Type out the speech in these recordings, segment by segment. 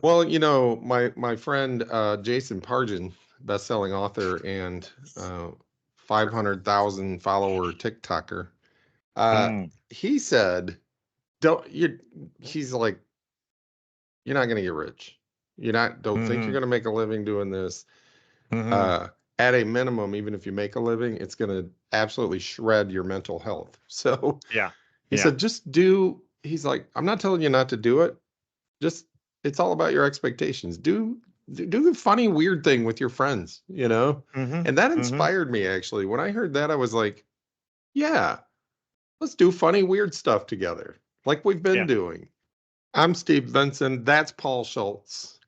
Well, my friend Jason Pargin, best-selling author and 500,000 follower TikToker, uh, Mm, he said, "Don't you?" He's like, "You're not going to get rich. Don't think you're hmm going to make a living doing this. hmm Uh, at a minimum, even if you make a living, it's going to absolutely shred your mental health." So Yeah. he Yeah. said, "Just do." He's like, "I'm not telling you not to do it. Just it's all about your expectations. Do the funny weird thing with your friends. hmm And that hmm inspired me actually. When I heard that, I was like, yeah, let's do funny weird stuff together, like we've been Yeah. doing. I'm Steve Benson. That's Paul Schultz.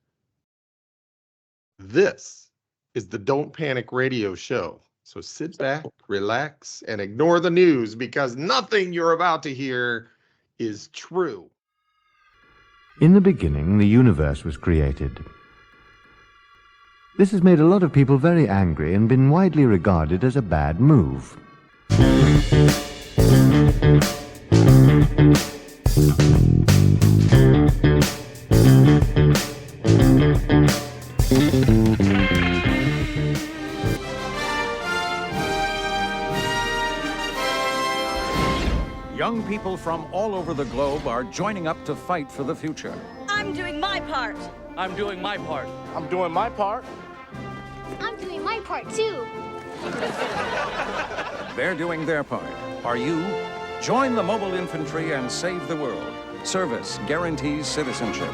This is the Don't Panic Radio Show. So sit back, relax, and ignore the news because nothing you're about to hear is true. In the beginning, the universe was created. This has made a lot of people very angry and been widely regarded as a bad move. Young people from all over the globe are joining up to fight for the future. I'm doing my part. I'm doing my part. I'm doing my part. I'm doing my part too. They're doing their part. Are you? Join the mobile infantry and save the world. Service guarantees citizenship.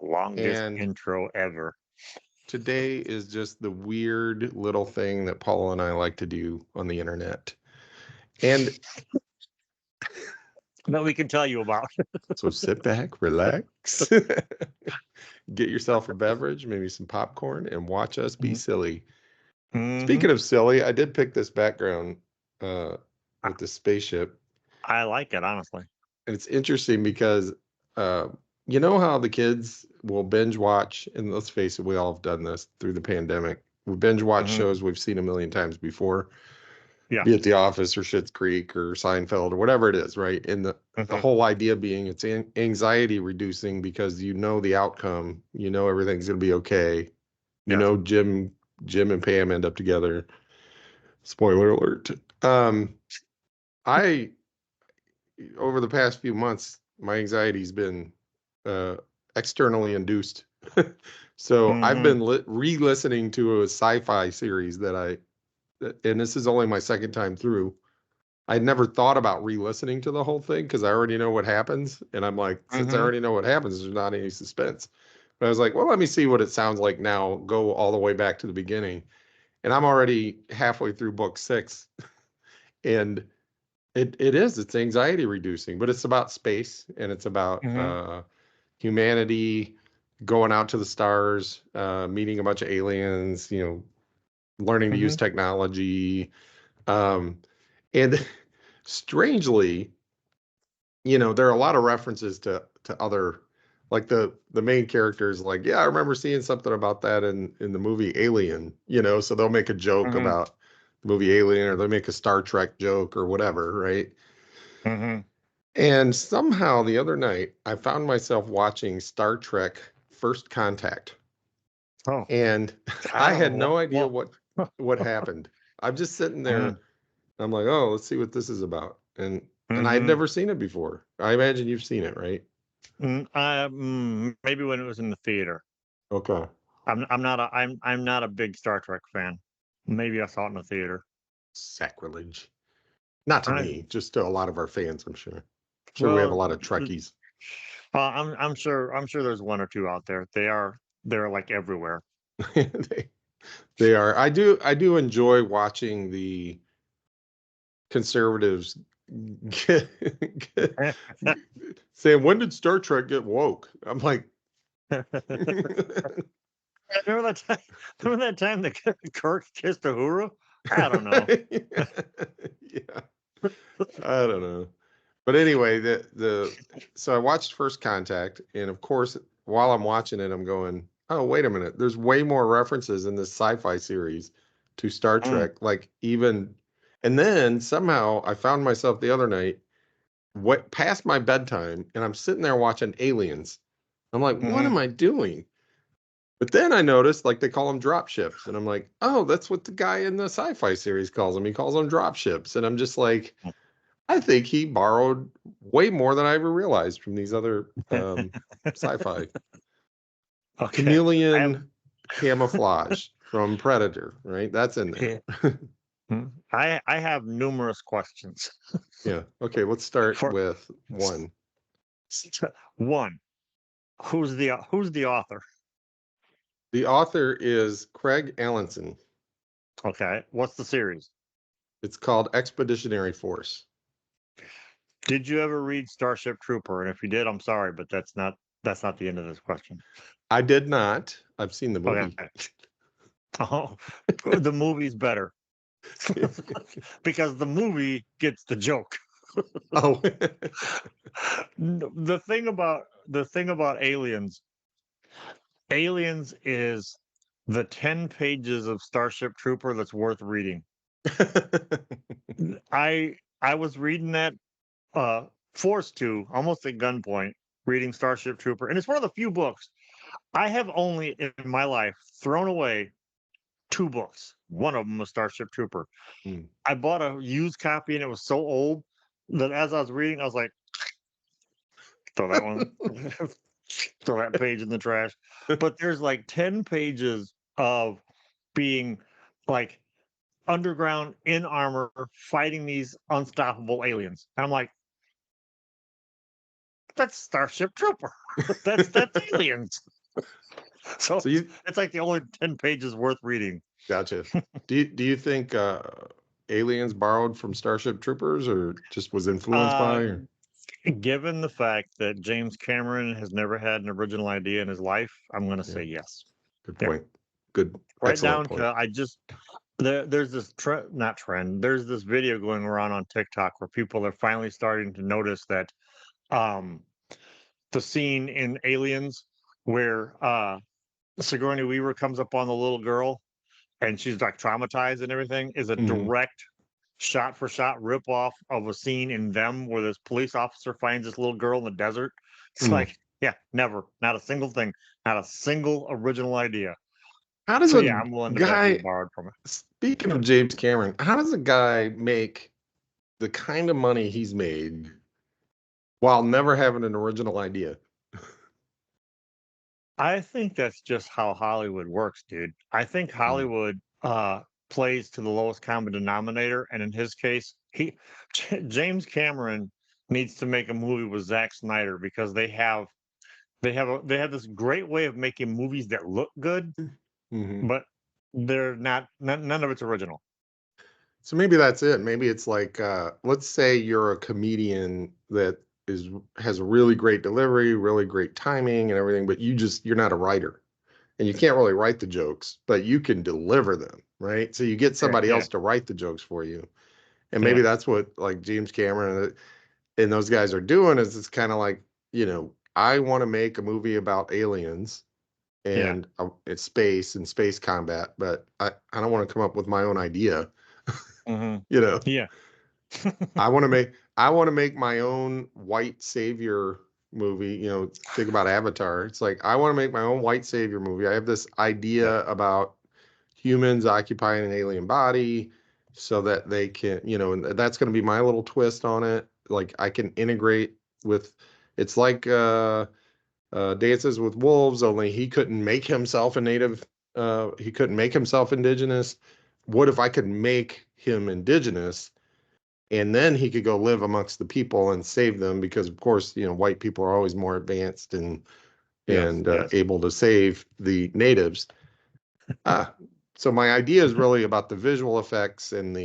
Longest And intro ever. today is just the weird little thing that Paula and I like to do on the internet. And That we can tell you about. so sit back, relax, get yourself a beverage, maybe some popcorn, and watch us be silly. hmm Speaking of silly, I did pick this background with the spaceship. I like it, honestly. And it's interesting because uh, you know how the kids will binge watch, and let's face it, we all have done this through the pandemic. We binge watch hmm shows we've seen a million times before, Yeah. be it The Office or Schitt's Creek or Seinfeld or whatever it is, right? And the hmm whole idea being it's anxiety reducing because you know the outcome, you know everything's gonna be okay. You Yeah. know Jim and Pam end up together. Spoiler alert. I over the past few months, my anxiety's been uh, externally induced. So I've hmm been re-listening to a sci-fi series and this is only my second time through. I'd never thought about re-listening to the whole thing because I already know what happens, and I'm like, since I hmm already know what happens, there's not any suspense. But I was like, well, let me see what it sounds like now. Go all the way back to the beginning, and I'm already halfway through book 6, and it's anxiety reducing, but it's about space and it's about hmm humanity going out to the stars, meeting a bunch of aliens, learning to use hmm technology. Um, and strangely, there are a lot of references to other, like the main characters, like, yeah, I remember seeing something about that in the movie Alien, so they'll make a joke hmm about the movie Alien or they'll make a Star Trek joke or whatever, right? hmm And somehow the other night, I found myself watching Star Trek First Contact, Oh, and I I don't had know. no idea Well, what happened. I'm just sitting mm-hmm. there. I'm like, oh, let's see what this is about, and I'd Mm-hmm. never seen it before. I imagine you've seen it, right? Maybe when it was in the theater. Okay. I'm not a big Star Trek fan. Maybe I saw it in the theater. Sacrilege. Not to I, me, just to a lot of our fans, I'm sure. Sure, we have a well, lot of Trekkies. I'm sure there's one or two out there. They're like everywhere. they, they are. I do enjoy watching the conservatives saying, when did Star Trek get woke? I'm like, Remember that time? Remember that time that Kirk kissed Uhura? I don't know. yeah, I don't know. But anyway, so I watched First Contact, and of course, while I'm watching it, I'm going, oh, wait a minute. There's way more references in this sci-fi series to Star Mm, Trek. And then somehow I found myself the other night what past my bedtime, and I'm sitting there watching Aliens. I'm like, what Mhm. am I doing? But then I noticed, like, they call them drop ships, and I'm like, oh, that's what the guy in the sci-fi series calls them. He calls them drop ships, and I'm just like, I think he borrowed way more than I ever realized from these other sci-fi. Okay. I have Chameleon camouflage from Predator, right? That's in there. I have numerous questions. Yeah. Okay, let's start For with one. one, who's the author? The author is Craig Allenson. Okay. What's the series? It's called Expeditionary Force. Did you ever read Starship Trooper? And if you did, I'm sorry, but that's not the end of this question. I did not. I've seen the Okay. movie. Oh, the movie's better because the movie gets the joke. Oh, The thing about Aliens is the 10 pages of Starship Trooper that's worth reading. I was reading that forced to almost at gunpoint reading Starship Trooper, and it's one of the few books I have only in my life thrown away 2 books. One of them was Starship Trooper. Hmm. I bought a used copy and it was so old that as I was reading, I was like, throw that one, throw that page in the trash. But there's like 10 pages of being like underground in armor fighting these unstoppable aliens. And I'm like, that's Starship Trooper. that's aliens. So So you it's like the only 10 pages worth reading. gotcha. Do you think Aliens borrowed from Starship Troopers or just was influenced Uh, by? Or? Given the fact that James Cameron has never had an original idea in his life, I'm going to Yeah, say yes. good Yeah. point. Good, Right excellent down point. to there's this not trend. There's this video going around on TikTok where people are finally starting to notice that um the scene in Aliens where Sigourney Weaver comes up on the little girl and she's like traumatized and everything is a Mhm. direct shot for shot rip off of a scene in Them where this police officer finds this little girl in the desert. It's Mm. like, yeah, never, not a single thing, not a single original idea. How does So a yeah, I'm willing to bet he guy, borrowed from it. speaking of James Cameron, how does a guy make the kind of money he's made while never having an original idea? I think that's just how Hollywood works, dude. I think Mm. Hollywood plays to the lowest common denominator, and in his case, James Cameron needs to make a movie with Zack Snyder because they have this great way of making movies that look good, Mhm. but they're not none of it's original. So maybe that's it. Maybe it's like, let's say you're a comedian that has a really great delivery, really great timing and everything, but you're not a writer and you can't really write the jokes, but you can deliver them, right? So you get Yeah, somebody yeah, else to write the jokes for you. And maybe yeah, that's what like James Cameron and those guys are doing is it's kind of like, I want to make a movie about aliens yeah. and it's space and space combat, but I don't want to come up with my own idea, Hmm. you know. Yeah. I want to make I want to make my own white savior movie. Think about Avatar. It's like I want to make my own white savior movie. I have this Yeah. idea about humans occupying an alien body so that they can, and that's going to be my little twist on it. Like I can integrate with it's like Dances with Wolves, only he couldn't make himself a native he couldn't make himself indigenous. What if I could make him indigenous? And then he could go live amongst the people and save them because of course white people are always more advanced and Yes, yes. able to save the natives. uh, so my idea is really about the visual effects and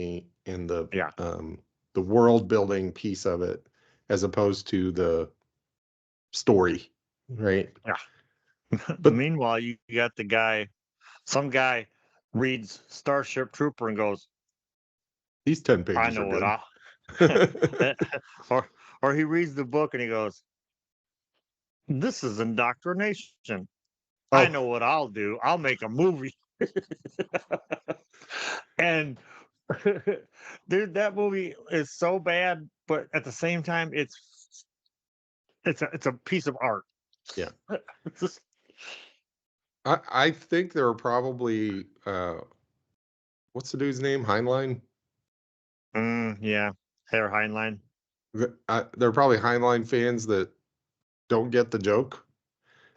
Yeah. the world building piece of it as opposed to the story, right? But Meanwhile, you got some guy reads Starship Trooper and goes, these 10 I pages are know what good. or he reads the book and he goes, this is indoctrination. I Oh, know what I'll do. I'll make a movie. And dude, that movie is so bad, but at the same time, it's it's a piece of art. Yeah. It's just, I think there are probably what's the dude's name? Heinlein? yeah, Herr Heinlein. There are probably Heinlein fans that don't get the joke.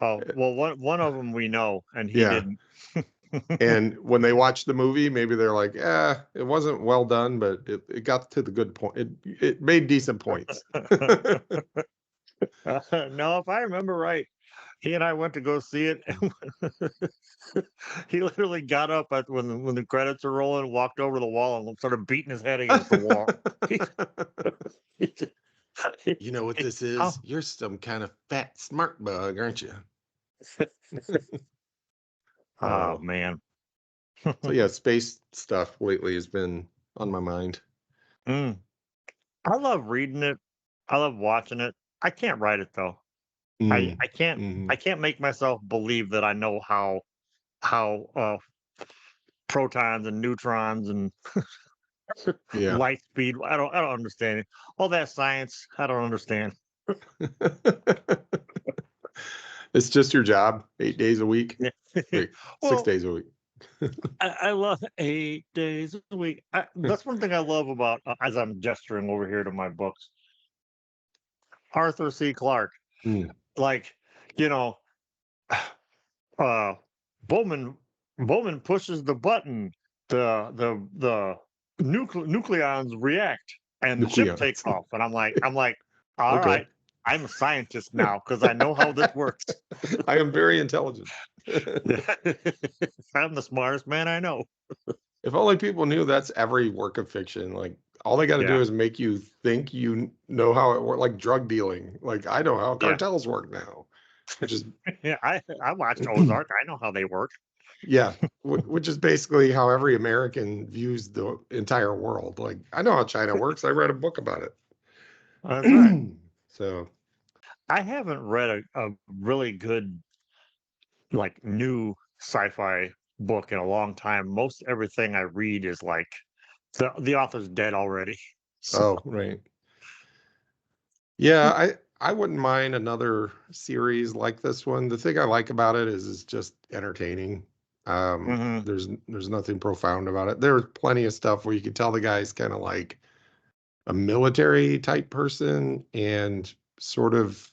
Oh, well, one of them we know, and he Yeah. didn't. And when they watch the movie, maybe they're like, it wasn't well done, but it got to the good point. It made decent points. No, if I remember right, he and I went to go see it. And he literally got up when the credits are rolling, walked over to the wall, and started beating his head against the wall. You know what this Oh. is? You're some kind of fat smart bug, aren't you? Oh man. So yeah, space stuff lately has been on my mind. Mm. I love reading it. I love watching it. I can't write it though. Mm, I can't mhm. I can't make myself believe that I know how protons and neutrons and Yeah. light speed. I don't understand it. All that science, I don't understand. It's just your job, 8 days a week. Wait, 6 Well, days a week. I love 8 days a week. That's one thing I love about as I'm gesturing over here to my books. Arthur C. Clarke, Mm. like, you know, uh Bowman pushes the button, the nucleons react, and the ship takes Nucleons. off. And I'm like, all Okay. right, I'm a scientist now because I know how this works. I am very intelligent. I'm the smartest man I know. If only people knew that's every work of fiction. Like all they got to do Yeah, is make you think you know how it works, like drug dealing. Like I know how yeah, cartels work now, which is yeah. I watched Ozark. I know how they work. yeah, which is basically how every American views the entire world. Like I know how China works. I read a book about That's right. it. So I haven't read a really good like new sci-fi book in a long time. Most everything I read is like the author's dead already. So, oh right. Yeah, I wouldn't mind another series like this one. The thing I like about it is it's just entertaining. mhm. There's nothing profound about it. There's plenty of stuff where you can tell the guy's kind of like a military type person and sort of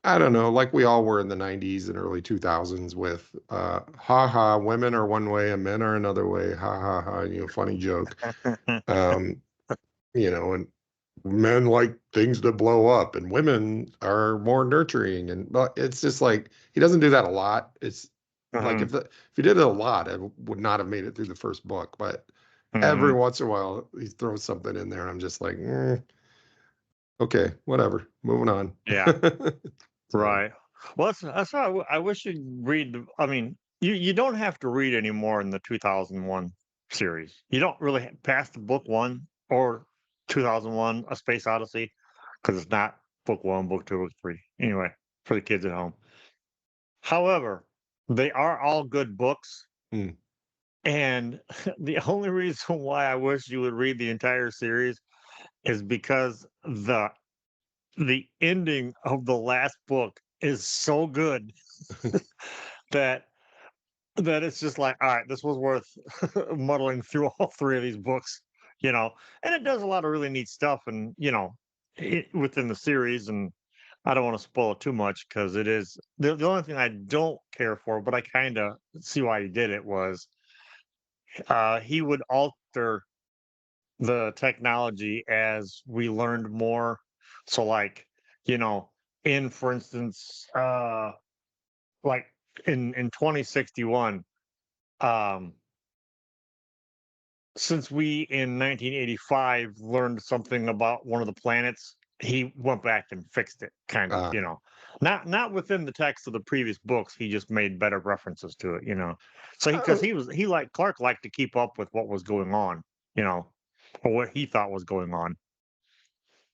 I don't know, like we all were in the 90s and early 2000s with ha ha, women are one way and men are another way. Ha ha ha, funny joke. Um, and men like things that blow up and women are more nurturing and but it's just like he doesn't do that a lot. It's like Mhm, if he did it a lot it would not have made it through the first book, but every mhm. once in a while he throws something in there and I'm just like okay, whatever, moving on. Yeah, So right. Well, that's why I wish you'd read. I mean, you don't have to read any more in the 2001 series. You don't really pass the book one or 2001: A Space Odyssey because it's not book one, book two, book three. Anyway, for the kids at home. However, they are all good books. mm, And the only reason why I wish you would read the entire series is because the ending of the last book is so good that it's just like, all right, this was worth muddling through all three of these books, and it does a lot of really neat stuff, and within the series, and I don't want to spoil it too much because it is the only thing I don't care for, but I kind of see why he did it was he would alter the technology as we learned more. So like, you know, in for instance, like in 2061, um, since we in 1985 learned something about one of the planets, he went back and fixed it, kind of, uh, not within the text of the previous books. He just made better references to it. So because uh, he like Clark liked to keep up with what was going on, you know, or what he thought was going on.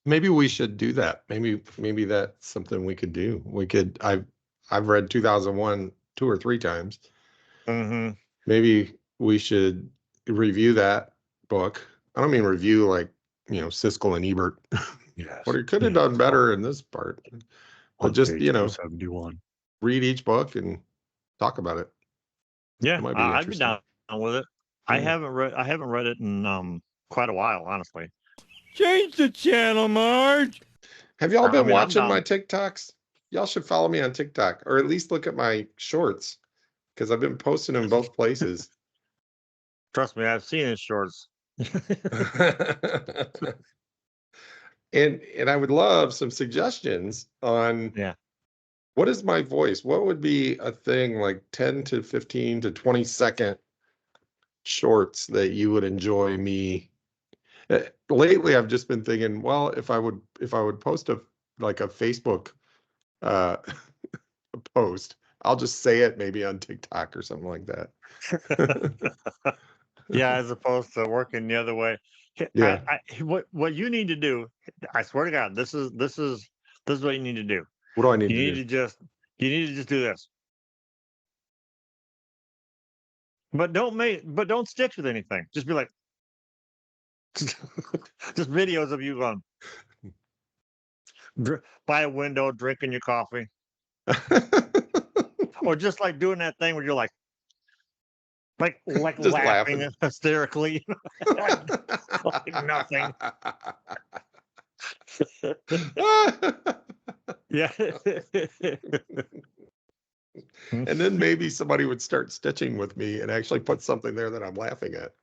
maybe we should do that. Maybe that's something we could do. I've read 2001 2 or 3 times. Hmm. Maybe we should review that book. I don't mean review like, Siskel and Ebert. Yes. But he could have done better in this part. But On just, page you know, 271. read each book and talk about it. Yeah, It might be I'd be interesting. down with it. I Yeah. haven't read it in quite a while, honestly. Change the channel, Marge. Have y'all I been mean, I'm watching my down. TikToks? Y'all should follow me on TikTok, or at least look at my shorts, because I've been posting in both places. Trust me, I've seen his shorts. And I would love some suggestions on Yeah. what is my voice? What would be a thing like 10 to 15 to 20-second shorts that you would enjoy me? Lately, I've just been thinking, well, if I would post a Facebook uh post, I'll just say it maybe on TikTok or something like that. Yeah, as opposed to working the other way. Yeah. What you need to do, I swear to God, this is what you need to do. What do I need You to need do? to just do this. But don't stitch with anything. Just be like just videos of you going by a window drinking your coffee. Or just like doing that thing where you're like Just laughing hysterically. like nothing. Yeah. And then maybe somebody would start stitching with me and actually put something there that I'm laughing at.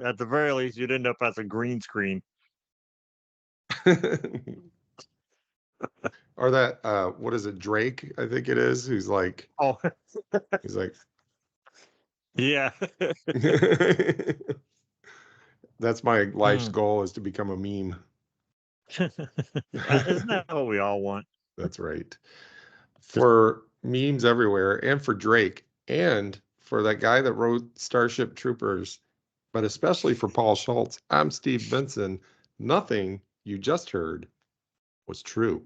At the very least, you'd end up as a green screen. Or that what is it, Drake, I think it is, who's like Oh, he's like yeah. that's my life's Hmm. goal, is to become a meme. Isn't that what we all want? That's right. For memes everywhere, and for Drake, and for that guy that wrote Starship Troopers, but especially for Paul Schultz, I'm Steve Benson. Nothing you just heard was true.